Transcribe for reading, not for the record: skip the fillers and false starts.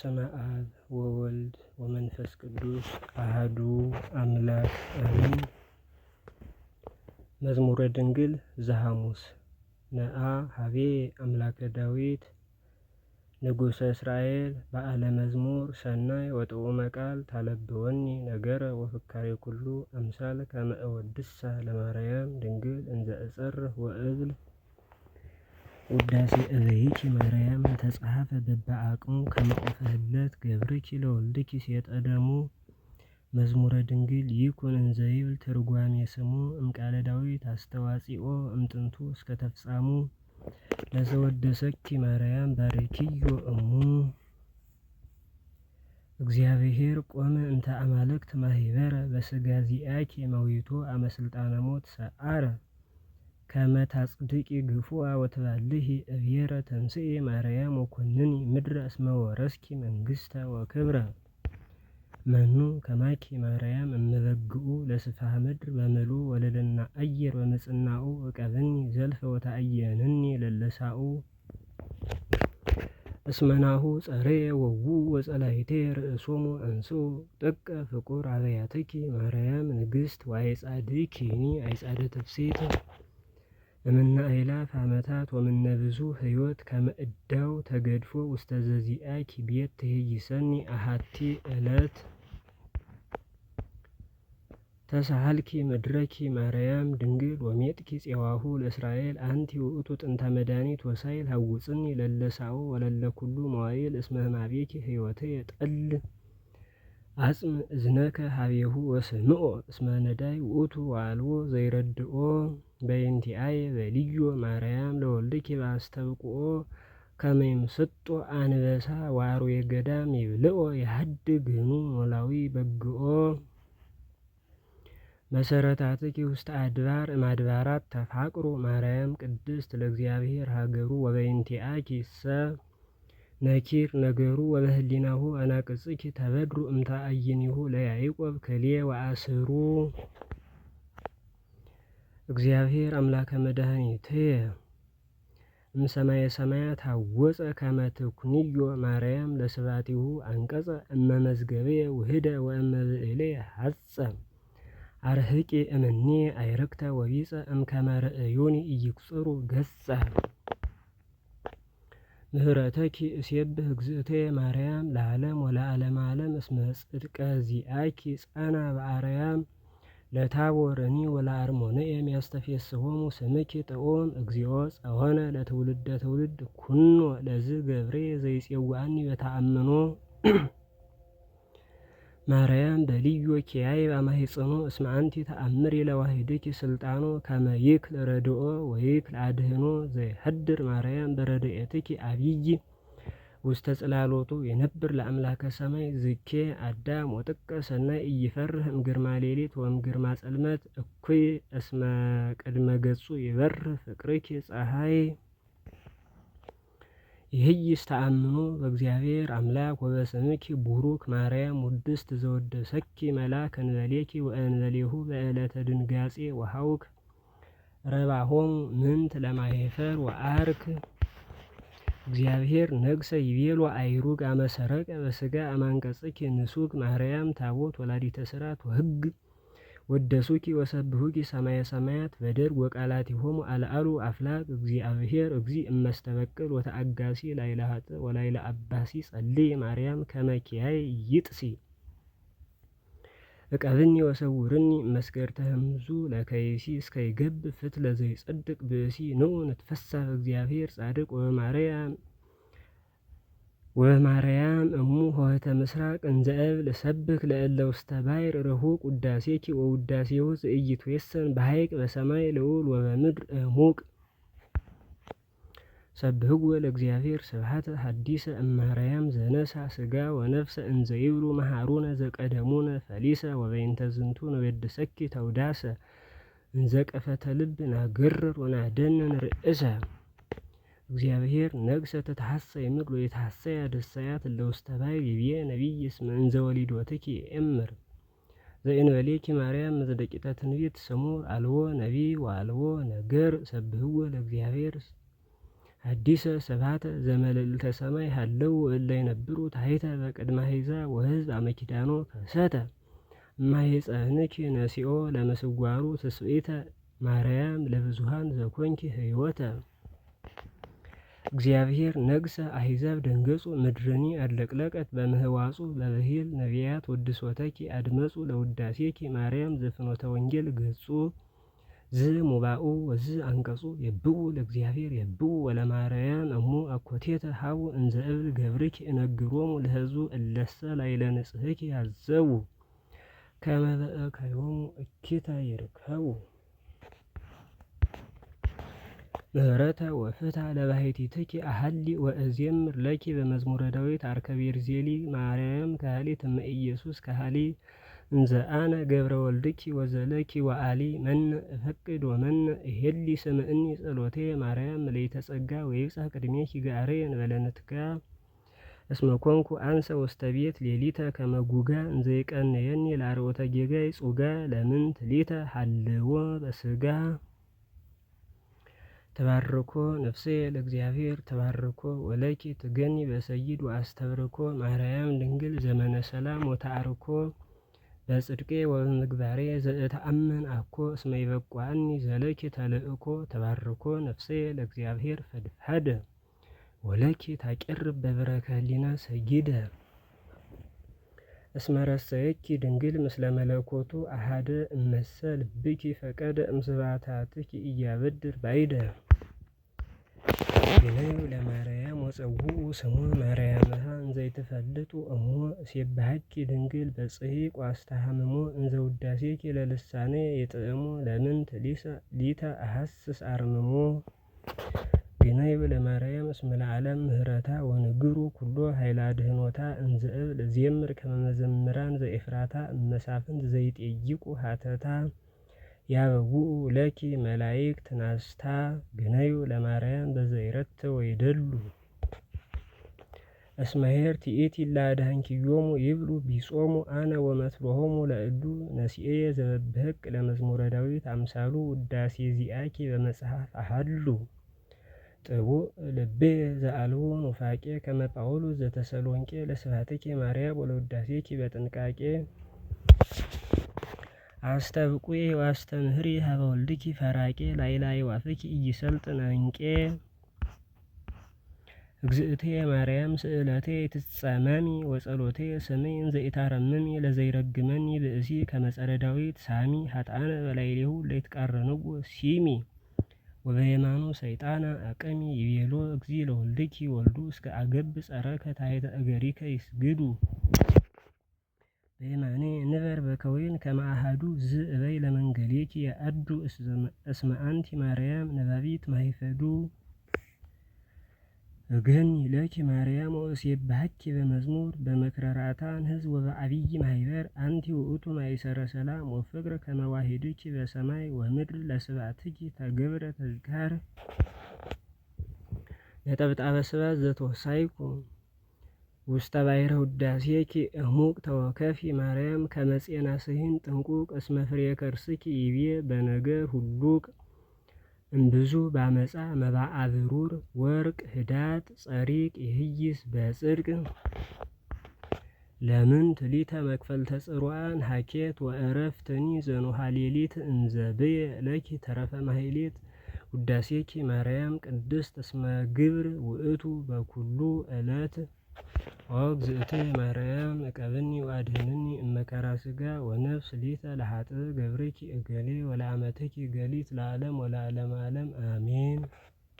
በስመ አብ ወወልድ ወመንፈስ ቅዱስ አሐዱ አምላክ አሜን። መዝሙረ ድንግል ዘሐሙስ ነአ ሀቤ አምላከ ዳዊት ንጉሠ እስራኤል በዓለ መዝሙር ሰናይ ወጥዑመ ቃል ታለብወኒ ነገረ ወፍካሬ ኩሉ አምሳል ከመ እወድሳ ለማርያም ድንግል እንዘ እጸርህ ወእብል ውዳሴ እበይኪ ማርያም ተጻሐፈ በበአቅሙ ከመ ኦፈ ህለት ገብርኪ ለወልድኪ ሴጠ ደሙ። መዝሙረ ድንግል ይኩን እንዘ ይብል ትርጓሜ ስሙ እምቃለ ዳዊት አስተዋጺኦ እምጥንቱ እስከ ተፍጻሙ ለዘወደሰኪ ማርያም ባርኪዮ እሙ። እግዚአብሔር ቆመ እንተ አማልክት ማህበረ በሥጋ ዚአኪ መዊቶ አመ ስልጣነ ሞት ሰዓረ ከመ ታጽድቂ ግፉአ ወትባልሂ እብየረ ተንሥኢ ማርያም ወኮንኒ ምድረ እስመ ወረስኪ መንግሥተ ወክብረ። መኑ ከማኪ ማርያም እምበግኡ ለስፍሐ ምድር በምልኡ ወለለና አየር በምጽናኡ እቀብኒ ዘልፈ ወታአየንኒ ለለሳኡ። እስመናሁ ጸረየ ወዉ ወጸላይቴ ርእሶሙ አንስኡ ጥቀ ፍቁር አብያትኪ ማርያም ንግሥት ወአይጻድኪኒ አይጻደ ትፍሥሕት። እምነ አእላፍ ዓመታት ወምነ ብዙ ሕይወት ከመ እዳው ተገድፎ ውስተ ዘዚአኪ ቤት ትሄይሰኒ አሐቲ ዕለት። ተሳሃልኪ ምድረኪ ማርያም ድንግል ወሜጥኪ ፄዋሁ ለእስራኤል አንቲ ውእቱ ጥንተ መድኃኒት ወሳይል ሐውፅኒ ለለሳኡ ወለለ ኩሉ መዋይል እስመ ህማቤኪ ሕይወትየ ጠል። አጽም እዝነከ ሀቤሁ ወስምዖ እስመ ነዳይ ውእቱ ወአልቦ ዘይረድኦ። በይንቲአየ በልዮ ማርያም ለወልድኪ በአስተብቅዖ ከመ ይምስጦ አንበሳ ወአርዌ ገዳም ይብልዖ የሐድግ ህኑ ኖላዊ በግዖ። መሰረታትኪ ውስተ አድባር እምአድባራት ተፋቅሮ ማርያም ቅድስት ለእግዚአብሔር ሀገሩ ወበይንቲአኪ ሰ ነኪር ነገሩ ወበህሊናሁ አናቅጽኪ ተበድሩ እምተአይኒሁ ለያዕቆብ ክልኤ ወአስሩ። እግዚአብሔር አምላከ መድኃኒትየ እምሰማየ ሰማያት ሐወፀ ከመ ትኩንዮ ማርያም ለስብሐቲሁ አንቀጸ እመመዝገብየ ውህደ ወእመብዕልየ ሐጸ። አርህቂ እምኔየ አይርክተ ወቢጸ እምከመ ርእዩኒ ኢይቁጽሩ ገጸ። ምህረተኪ እሴብህ እግዝእትየ ማርያም ለዓለም ወለዓለመ ዓለም እስመ ጽድቀ ዚአኪ ጸና በአርያም። ለታቦርኒ ወለአርሞንዔም ያስተፌስሖሙ ስምኪ ጥዑም እግዚኦ ጸወነ ለትውልደ ትውልድ ኩኖ ለዝ ገብርየ ዘይጼውዐኒ በተአምኖ። ማርያም በልዮ ኪያይ በማኅፀኖ እስመ አንቲ ተአምሪ ለዋሕድኪ ስልጣኖ ከመ ይክል ረድኦ ወይክል አድህኖ ዘይሀድር ማርያም በረድኤትኪ አብይ። ውስተ ጽላሎቱ የነብር ለአምላከ ሰማይ ዝኬ አዳም ወጥቀ ሰናይ ኢይፈርህ እምግርማ ሌሊት ወእምግርማ ጸልመት እኩይ እስመ ቅድመ ገጹ ይበርህ ፍቅርኪ ፀሐይ። ይህይስ ተአምኖ በእግዚአብሔር አምላክ ወበስምኪ ቡሩክ ማርያም ውድስት ዘወደሰኪ መልአክ እንበሌኪ ወእንበሌሁ በዕለተ ድንጋጼ ወሐውክ ረባሆሙ ምንት ለማኅፈር ወአርክ። እግዚአብሔር ነግሰ ይቤሎ አይሩግ አመሰረቀ በሥጋ አማንቀጽኪ ንሱግ ማርያም ታቦት ወላዲተ ሥርዓት ወሕግ። ወደሱኪ ወሰብሁኪ ሰማየ ሰማያት በደርግ ወቃላቲሆሙ አልዓሉ አፍላግ። እግዚአብሔር እግዚእ እመስተበቅል ወተአጋሲ ላዕለ ኃጥእ ወላዕለ አባሲ ጸልይ ማርያም ከመ ኪያየ ኢይጥሲ። እቀብኒ ወሰውርኒ እመስገርተ ህምዙ ለከይሲ እስከ ይገብእ ፍትለ ዘይጸድቅ ብእሲ። ንዑ ንትፈሳህ በእግዚአብሔር ጻድቅ ወበማርያም እሙ ኆኅተ ምስራቅ እንዘ እብል እሰብክ ለእለ ውስተ ባሕር ርሑቅ ውዳሴኪ ወውዳሴሁ ዘኢይትዌሰን በሐይቅ በሰማይ ልዑል ወበምድር እሙቅ። ሰብህዎ ለእግዚአብሔር ስብሐተ ሐዲሰ እማርያም ዘነሣ ሥጋ ወነፍሰ እንዘ ይብሉ መሃሩነ ዘቀደሙነ ፈሊሰ። ወበይንተ ዝንቱ ንቤድሰኪ ተውዳሰ እንዘ ቀፈተ ልብ ናገርር ወናደንን ርእሰ። እግዚአብሔር ነግሰ ተተሐሰይ ምድር ወይትሐሰያ ደሰያት እለ ውስተ ባሕር ይብዬ ነቢይ እስመ እንዘ ወሊዶትኪ የእምር። ዘእንበሌኪ ማርያም መጽደቂተ ትንቢት ስሙር አልቦ ነቢይ ወአልቦ ነገር። ሰብህዎ ለእግዚአብሔር አዲሰ ስብሐተ ዘመልዕልተ ሰማይ ሀለው እለ ይነብሩ ታሕተ በቅድመ አሕዛብ ወሕዝብ አመኪዳኖ ከሰተ እማይጸንኪ ነሲኦ ለመስዋሩ ትስብእተ ማርያም ለብዙኃን ዘኮንኪ ሕይወተ። እግዚአብሔር ነግሰ አሕዛብ ደንገጹ ምድርኒ አለቅለቀት በምህዋጹ በብሂል ነቢያት ወድሶተኪ አድመጹ ለውዳሴኪ ማርያም ዘፍኖተ ወንጌል ገጹ ዝ ሙባኡ ወዝ አንቀጹ የብኡ ለእግዚአብሔር የብኡ ወለማርያም እሙ አኮቴተ ሀቡ እንዘ እብል ገብርኪ እነግሮሙ ለሕዝቡ እለሰ ላዕለ ንጽሕኪ ያዘቡ ከመ በእከዮሙ እኪተ ይርከቡ። ምህረተ ወፍትሐ ለባሕቲትኪ አሐሊ ወእዜምር ለኪ በመዝሙረ ዳዊት አርከ ቤርዜሊ ማርያም ካህሊት እመ ኢየሱስ ካህሊ እንዘ አነ ገብረ ወልድኪ ወዘለኪ ወአሊ መነ እፈቅድ ወመነ እሄሊ ስምዕኒ ጸሎቴ ማርያም ምልዕተ ጸጋ ወይብጽሕ ቅድሜኪ ጋሬ እንበለ ንትጋ እስመ ኮንኩ አንሰ ውስተ ቤት ሌሊተ ከመ ጉጋ እንዘ ይቀንየኒ ለአርዑተ ጌጋይ ጹጋ ለምንት ሊተ ሀልዎ በሥጋ። ተባርኮ ነፍሴ ለእግዚአብሔር ተባርኮ ወለኪ ትገኒ በሰይድ ወአስተብርኮ ማርያም ድንግል ዘመነ ሰላም ወተአርኮ በጽድቄ ወበምግባሬ ዘእተአምን አኮ እስመ ይበቋኒ ዘለኪ ተልእኮ። ተባርኮ ነፍሴ ለእግዚአብሔር ፈድፈደ ወለኪ ታቄርብ በብረከ ህሊና ሰጊደ እስመ ረሰየኪ ድንግል ምስለ መለኮቱ አሃደ እመሰ ልብኪ ፈቀደ እምስባታትኪ እያበድር ባይደ። ግነዩ ለማርያም ወፀውኡ ስሙ ማርያምሃ እንዘ ይትፈልጡ እሞ እሴብሐኪ ድንግል በጽሒቅ ወአስተሃምሞ እንዘ ውዳሴኪ ለልሳኔ ይጥዕሞ ለምንት ሊተ አሐስስ አርምሞ። ግነዩ ለማርያም እስመ ለዓለም ምህረታ ወንግሩ ኩሎ ኃይለ አድኅኖታ እንዘ እብል እዜምር ከመ መዘምራን ዘኤፍራታ እመሳፍንት ዘይጤይቁ ሀተታ ያበውኡ ለኪ መላእክት ናስታ። ግነዩ ለማርያም በዘይረት ወይደሉ እስመ ኄር ትኢቲ ለአድኃንኪዮሙ ይብሉ ቢጾሙ አነ ወመትሎሆሙ ለእሉ ነሲኤየ ዘበብሕቅ ለመዝሙረ ዳዊት አምሳሉ ውዳሴ ዚአኪ በመጽሐፍ አሃሉ ጥቡእ ልብየ ዘአልቦ ኑፋቄ ከመ ጳውሎስ ዘተሰሎንቄ ለስብሐትኪ ማርያም ወለውዳሴኪ በጥንቃቄ አስተብቁዬ ወአስተምህሪ ሀበ ወልድኪ ፈራቄ ላዕለ አዕዋፍኪ ኢይሰልጥን አንቄ። እግዝእትየ ማርያም ስእለቴ ትጸመሚ ወጸሎቴ ስምኝ እንዘ ኢታረምሚ ለዘይረግመኒ ብእሲ ከመ ጸረ ዳዊት ሳሚ ሀጥአነ በላዕሌሁ ለይትቃረንዎ ሲሚ ወበየማኑ ሰይጣነ አቅሚ ይቤሎ እግዚእ ለወልድኪ ወልዱ እስከ አገብ ጸረከ ታሕተ እገሪከ ይስግዱ። በየማኔ ንበር በከወይን ከመ አሐዱ ዝእበይ ለመንገሌኪ የአዱ እስመ አንቲ ማርያም ነባቢት ማይፈዱ። እገኒ ለኪ ማርያም ወእሴብሐኪ በመዝሙር በምክረ ራእታን ሕዝብ ወበዐቢይ ማኅበር አንቲ ውእቱ ማእሰረ ሰላም ወፍቅር ከመ ዋሂድኪ በሰማይ ወምድር ለስብሐትኪ ተገብረ ተዝካር። ነጠብጣበ ስባት ዘተወሳይኩ ውስተ ባሕረ ውዳሴኪ እሙቅ ተወከፊ ማርያም ከመ ፄና ስሂን ጥንቁቅ እስመ ፍሬ ከርስኪ ይቤ በነገር ሁሉቅ። እምብዙ ባመፃ መባአ ብሩር ወርቅ ህዳጥ ጸሪቅ ይህይስ በጽድቅ። ለምንት ሊተ መክፈልተ ጽሩዓን ሀኬት ወእረፍትኒ ዘኑሃ ሌሊት እንዘ ብየ ለኪ ተረፈ ማሕሌት። ውዳሴኪ ማርያም ቅድስት እስመ ግብር ውእቱ በኩሉ ዕለት። ኦ እግዝእትየ ማርያም እቀብኒ ወአድኅንኒ እመከራ ሥጋ ወነፍስ ሊተ ለኃጥእ ገብርኪ እገሌ ወለአመትኪ ገሊት ለዓለም ወለዓለመ ዓለም አሜን።